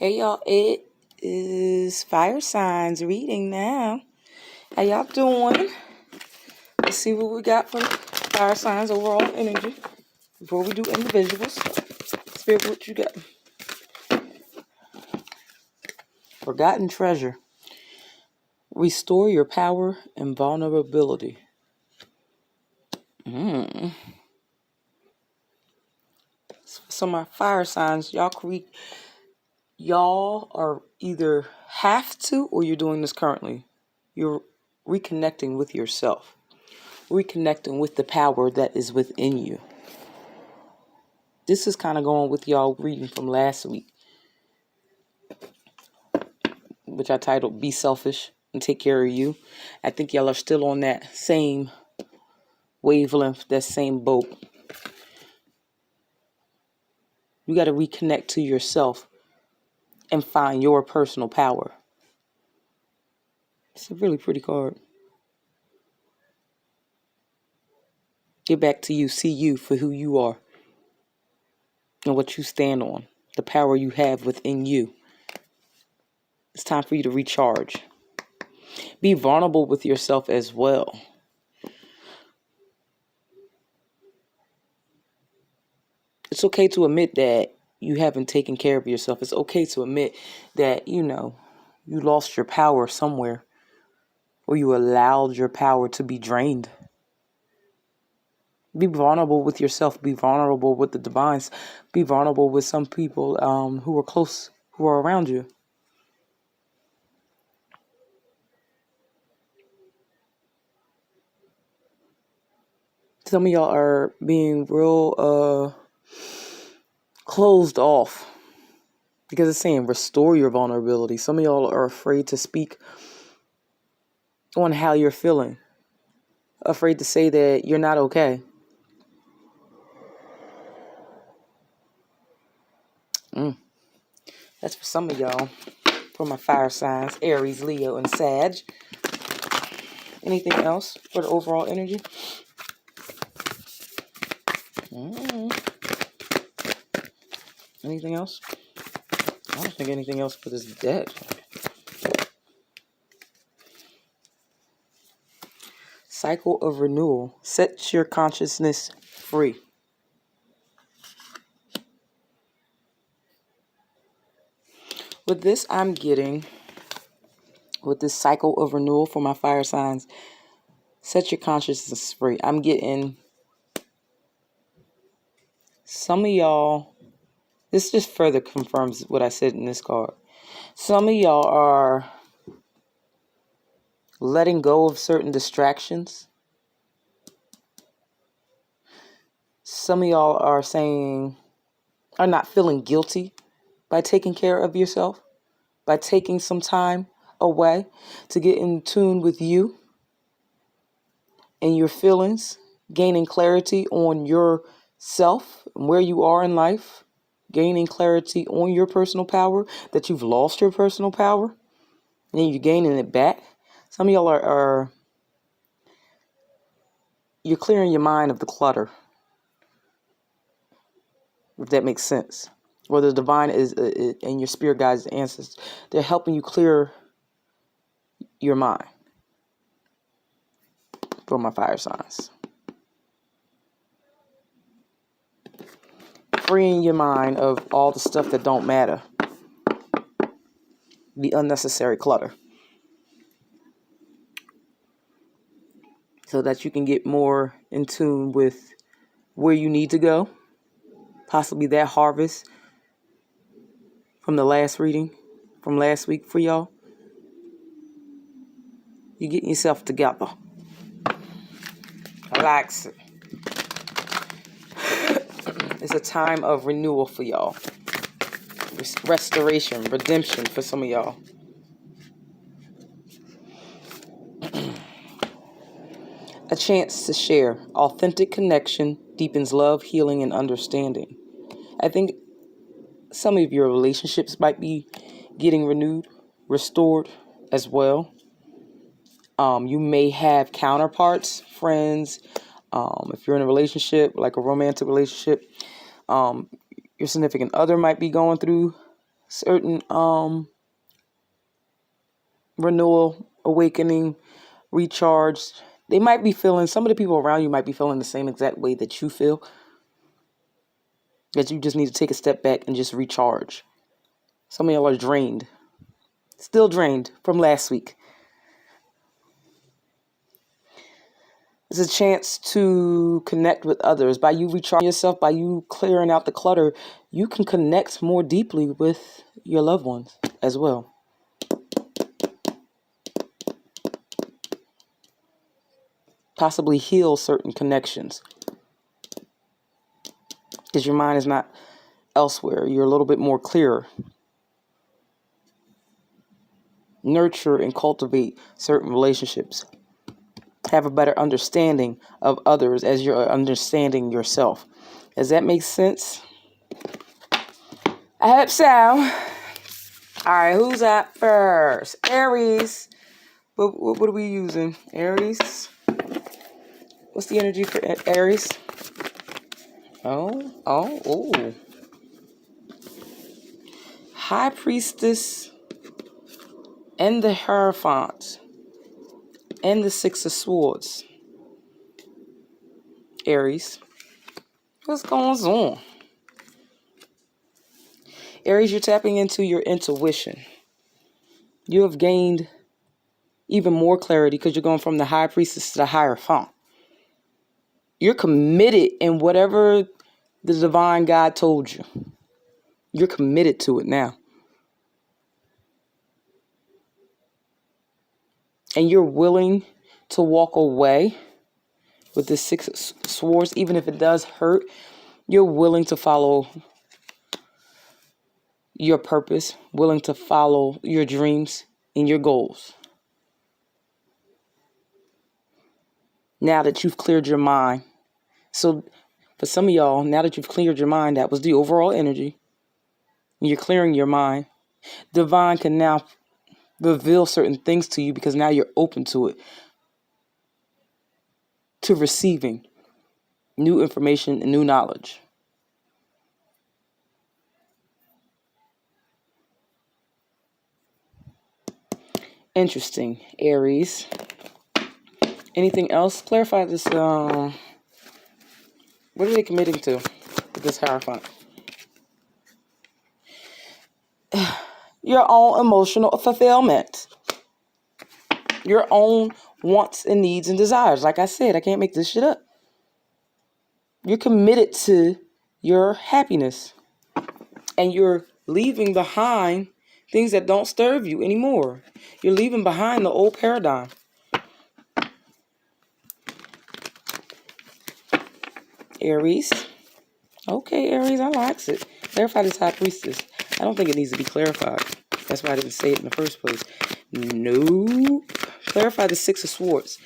Hey y'all, it is fire signs reading now. How y'all doing? Let's see what we got from fire signs overall energy before we do individuals. Spirit, what you got? Forgotten treasure. Restore your power and vulnerability. So my fire signs, y'all are either have to or you're doing this currently. You're reconnecting with yourself. Reconnecting with the power that is within you. This is kind of going with y'all reading from last week, which I titled Be Selfish and Take Care of You. I think y'all are still on that same wavelength, that same boat. You got to reconnect to yourself and find your personal power. It's a really pretty card. Get back to you, see you for who you are and what you stand on, the power you have within you. It's time for you to recharge. Be vulnerable with yourself as well. It's okay to admit that you haven't taken care of yourself. It's okay to admit that, you lost your power somewhere, or you allowed your power to be drained. Be vulnerable with yourself. Be vulnerable with the divines. Be vulnerable with some people who are close, who are around you. Some of y'all are being real closed off because it's saying restore your vulnerability. Some of y'all are afraid to speak on how you're feeling. Afraid to say that you're not okay. That's for some of y'all. For my fire signs, Aries, Leo, and Sag. Anything else for the overall energy? Anything else? I don't think anything else but is dead. Cycle of renewal. Set your consciousness free. With this, I'm getting, with this cycle of renewal for my fire signs, set your consciousness free. I'm getting some of y'all, this just further confirms what I said in this card. Some of y'all are letting go of certain distractions. Some of y'all are not feeling guilty by taking care of yourself, by taking some time away to get in tune with you and your feelings, gaining clarity on yourself and where you are in life, gaining clarity on your personal power, that you've lost your personal power, and then you're gaining it back. Some of y'all are you're clearing your mind of the clutter, if that makes sense. Or the divine is and your spirit guides and ancestors, they're helping you clear your mind. For my fire signs. Freeing your mind of all the stuff that don't matter. The unnecessary clutter. So that you can get more in tune with where you need to go. Possibly that harvest from the last reading, from last week for y'all. You're getting yourself together. Relax. It's a time of renewal for y'all. Restoration, redemption for some of y'all. A chance to share. Authentic connection deepens love, healing, and understanding. I think some of your relationships might be getting renewed, restored as well. You may have counterparts, friends. If you're in a relationship, like a romantic relationship, your significant other might be going through certain renewal, awakening, recharge. They might be feeling, some of the people around you might be feeling the same exact way that you feel. That you just need to take a step back and just recharge. Some of y'all are drained. Still drained from last week. It's a chance to connect with others. By you recharging yourself, by you clearing out the clutter, you can connect more deeply with your loved ones as well. Possibly heal certain connections. Because your mind is not elsewhere. You're a little bit more clearer. Nurture and cultivate certain relationships. Have a better understanding of others as you're understanding yourself. Does that make sense? I hope so. All right, who's up first? Aries. What are we using? Aries. What's the energy for Aries? Oh. High Priestess and the Hierophant and the Six of Swords. Aries. What's going on? Aries, you're tapping into your intuition. You have gained even more clarity because you're going from the High Priestess to the Hierophant. You're committed in whatever the divine God told you. You're committed to it now. And you're willing to walk away with the Six of Swords, even if it does hurt. You're willing to follow your purpose, willing to follow your dreams and your goals. Now that you've cleared your mind. So for some of y'all, now that you've cleared your mind, that was the overall energy. You're clearing your mind. Divine can now reveal certain things to you because now you're open to it. To receiving new information and new knowledge. Interesting, Aries. Anything else? Clarify this. What are they committing to with this Hierophant? Your own emotional fulfillment. Your own wants and needs and desires. Like I said, I can't make this shit up. You're committed to your happiness. And you're leaving behind things that don't serve you anymore. You're leaving behind the old paradigm. Aries. Okay, Aries, I like it. Clarify this High Priestess. I don't think it needs to be clarified. That's why I didn't say it in the first place. No. Clarify the Six of Swords.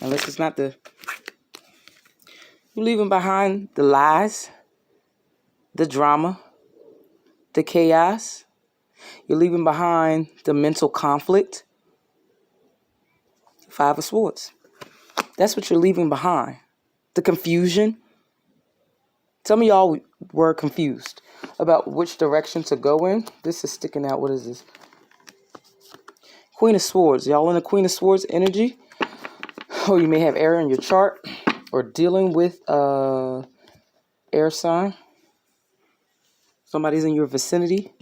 Unless it's not the... You're leaving behind the lies, the drama, the chaos. You're leaving behind the mental conflict. Five of Swords. That's what you're leaving behind. The confusion. Some of y'all were confused about which direction to go in. This is sticking out. What is this? Queen of Swords. Y'all in the Queen of Swords energy? Or you may have air in your chart. Or dealing with air sign. Somebody's in your vicinity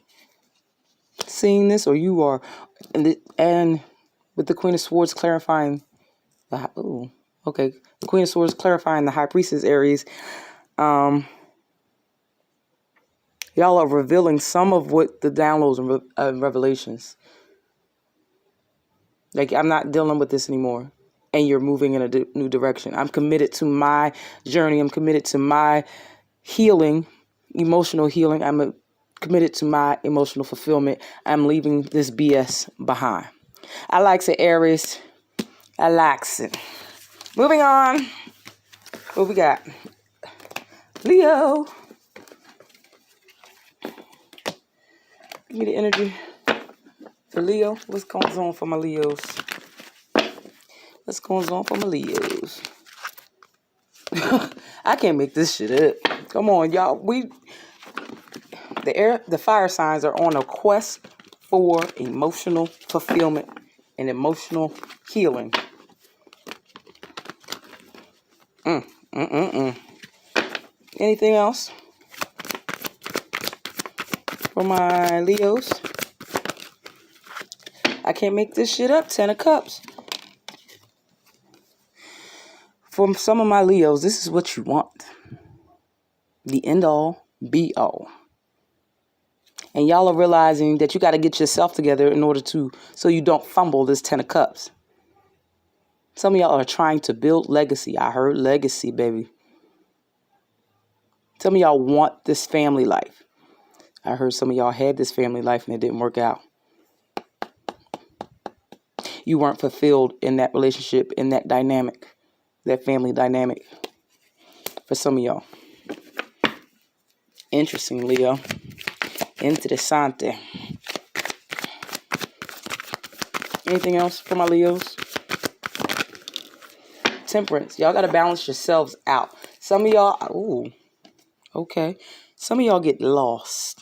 seeing this. Or you are. And with the Queen of Swords clarifying. The Queen of Swords clarifying the High Priestess Aries. Y'all are revealing some of what the downloads and revelations. Like, I'm not dealing with this anymore. And you're moving in a new direction. I'm committed to my journey. I'm committed to my healing, emotional healing. I'm committed to my emotional fulfillment. I'm leaving this BS behind. I likes it, Aries. I likes it. Moving on. What we got? Leo. Give me the energy for Leo. What's going on for my Leos? What's going on for my Leos? I can't make this shit up. Come on, y'all. The fire signs are on a quest for emotional fulfillment and emotional healing. Anything else for my Leos? I can't make this shit up. 10 of Cups. For some of my Leos, this is what you want. The end all, be all. And y'all are realizing that you got to get yourself together in order so you don't fumble this 10 of Cups. Some of y'all are trying to build legacy. I heard legacy, baby. Some of y'all want this family life. I heard some of y'all had this family life and it didn't work out. You weren't fulfilled in that relationship, in that dynamic, that family dynamic. For some of y'all. Interesting, Leo. Interessante. Anything else for my Leos? Temperance. Y'all got to balance yourselves out. Some of y'all, okay. Some of y'all get lost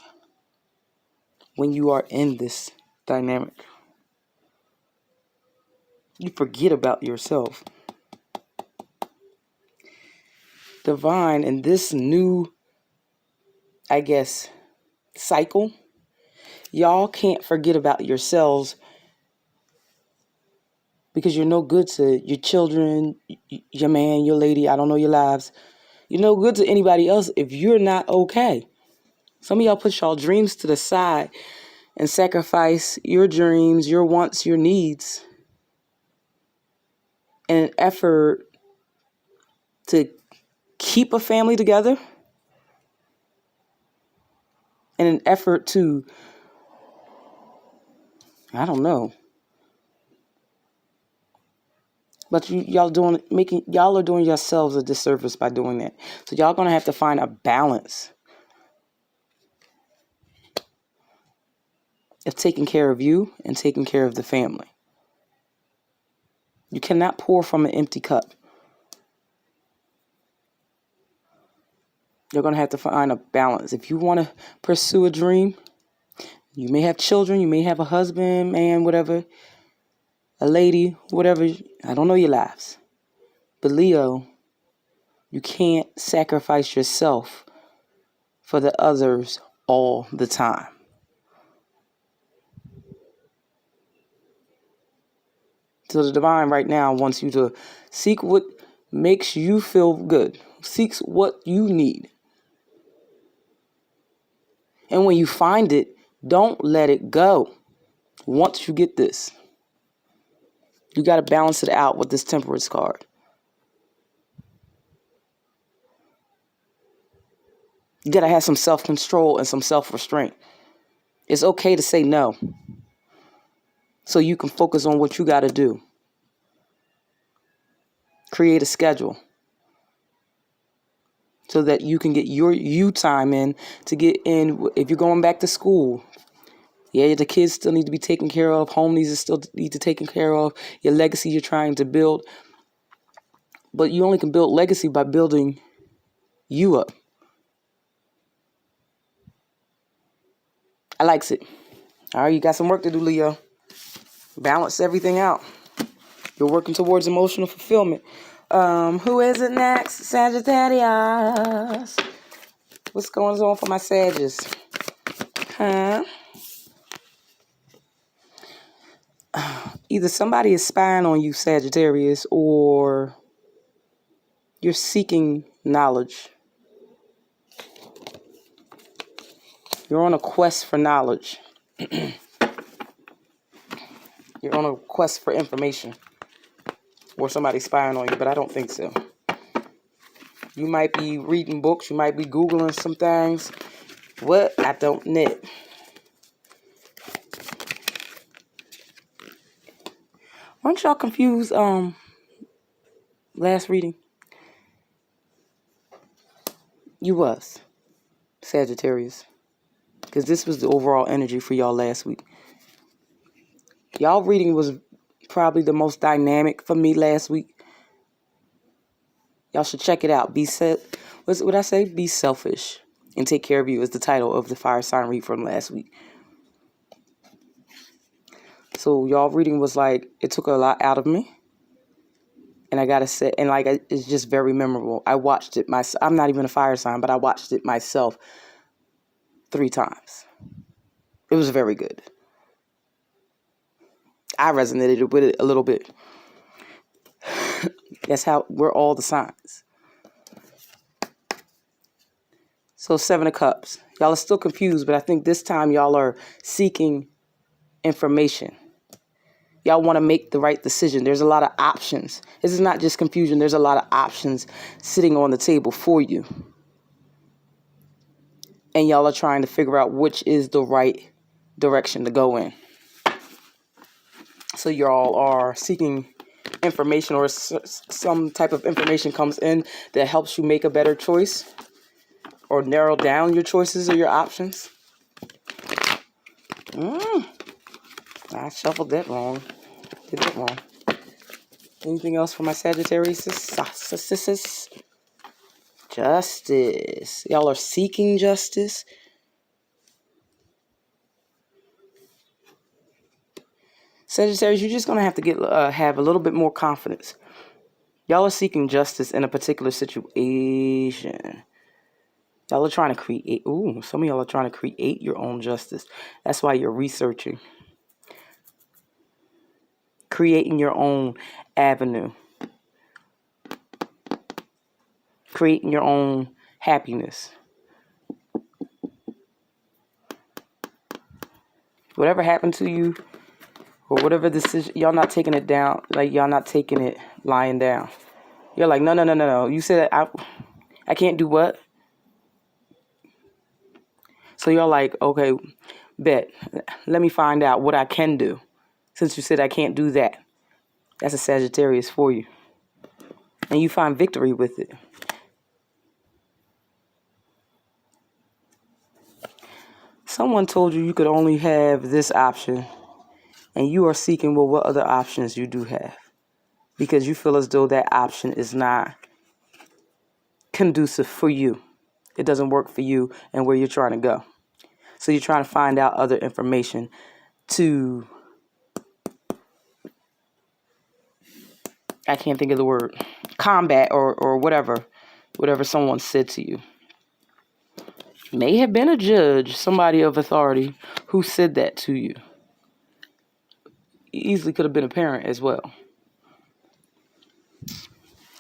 when you are in this dynamic. You forget about yourself. Divine, in this new, I guess, cycle, y'all can't forget about yourselves because you're no good to your children, your man, your lady, I don't know your lives. You're no good to anybody else if you're not okay. Some of y'all put y'all dreams to the side and sacrifice your dreams, your wants, your needs in an effort to keep a family together, in an effort to, I don't know. But y'all are doing yourselves a disservice by doing that. So y'all gonna have to find a balance of taking care of you and taking care of the family. You cannot pour from an empty cup. You're gonna have to find a balance. If you want to pursue a dream, you may have children, you may have a husband, man, whatever, a lady, whatever. I don't know your lives. But Leo, you can't sacrifice yourself for the others all the time. So the divine right now wants you to seek what makes you feel good. Seeks what you need. And when you find it, don't let it go. Once you get this, you got to balance it out with this Temperance card. You got to have some self-control and some self-restraint. It's okay to say no, so you can focus on what you got to do. Create a schedule so that you can get your you time in to get in. If you're going back to school, yeah, the kids still need to be taken care of. Home needs to still need to be taken care of. Your legacy you're trying to build. But you only can build legacy by building you up. I likes it. All right, you got some work to do, Leo. Balance everything out. You're working towards emotional fulfillment. Who is it next? Sagittarius. What's going on for my Sagittarius? Either somebody is spying on you, Sagittarius, or you're seeking knowledge. You're on a quest for knowledge. You're on a quest for information. Or somebody spying on you, but I don't think so. You might be reading books. You might be Googling some things. What? I don't know. Weren't y'all confused last reading? You was. Sagittarius. Because this was the overall energy for y'all last week. Y'all reading was probably the most dynamic for me last week. Y'all should check it out. what I say? Be selfish and take care of you is the title of the fire sign read from last week. So y'all reading was like, it took a lot out of me. And I gotta say, and like, it's just very memorable. I watched it myself. I'm not even a fire sign, but I watched it myself 3 times. It was very good. I resonated with it a little bit. That's how we're all the signs. So 7 of Cups. Y'all are still confused, but I think this time y'all are seeking information. Y'all want to make the right decision. There's a lot of options. This is not just confusion. There's a lot of options sitting on the table for you. And y'all are trying to figure out which is the right direction to go in. So y'all are seeking information, or some type of information comes in that helps you make a better choice or narrow down your choices or your options. I shuffled that wrong. Did that wrong. Anything else for my Sagittarius? Justice. Y'all are seeking justice. Sagittarius, you're just going to have to have a little bit more confidence. Y'all are seeking justice in a particular situation. Y'all are trying to create. Some of y'all are trying to create your own justice. That's why you're researching. Creating your own avenue. Creating your own happiness. Whatever happened to you, or whatever decision, y'all not taking it down. Like, y'all not taking it lying down. You're like, no. You said I can't do what? So you're like, okay, bet. Let me find out what I can do. Since you said I can't do that. That's a Sagittarius for you. And you find victory with it. Someone told you could only have this option. And you are seeking, well, what other options you do have. Because you feel as though that option is not conducive for you. It doesn't work for you and where you're trying to go. So you're trying to find out other information to, I can't think of the word, combat or whatever someone said to you. May have been a judge, somebody of authority who said that to you. Easily could have been a parent as well.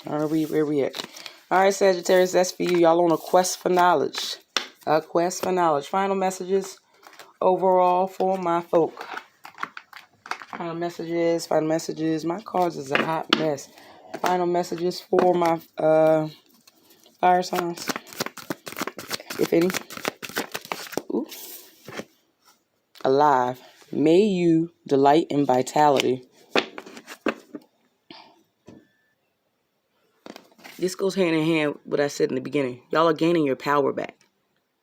Where we at? All right, Sagittarius, that's for you. Y'all on a quest for knowledge. A quest for knowledge. Final messages overall for my folk. Final messages. My cards is a hot mess. Final messages for my fire signs, if any. Ooh. Alive. May you delight in vitality. This goes hand in hand with what I said in the beginning. Y'all are gaining your power back.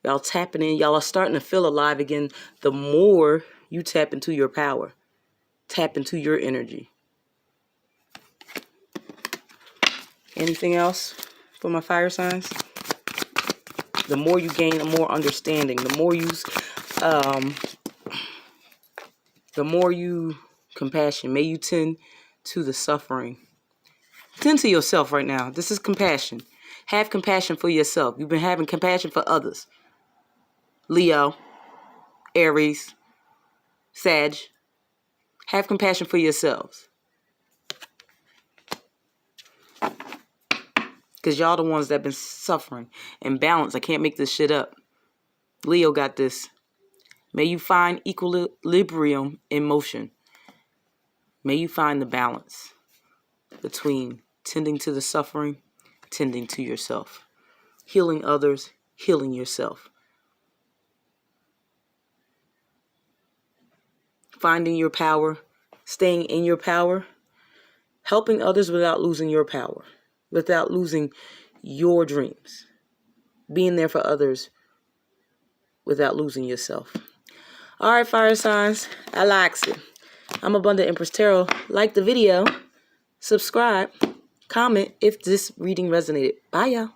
Y'all tapping in. Y'all are starting to feel alive again. The more you tap into your power. Tap into your energy. Anything else for my fire signs? The more you gain, the more understanding. The more you compassion. May you tend to the suffering. Tend to yourself right now. This is compassion. Have compassion for yourself. You've been having compassion for others. Leo, Aries, Sag. Have compassion for yourselves. Because y'all the ones that been suffering. And balance. I can't make this shit up. Leo got this. May you find equilibrium in motion. May you find the balance between tending to the suffering, tending to yourself. Healing others, healing yourself. Finding your power, staying in your power, helping others without losing your power, without losing your dreams. Being there for others without losing yourself. All right, fire signs, I likes it. I'm Abundant Empress Tarot. Like the video, subscribe, comment if this reading resonated. Bye, y'all.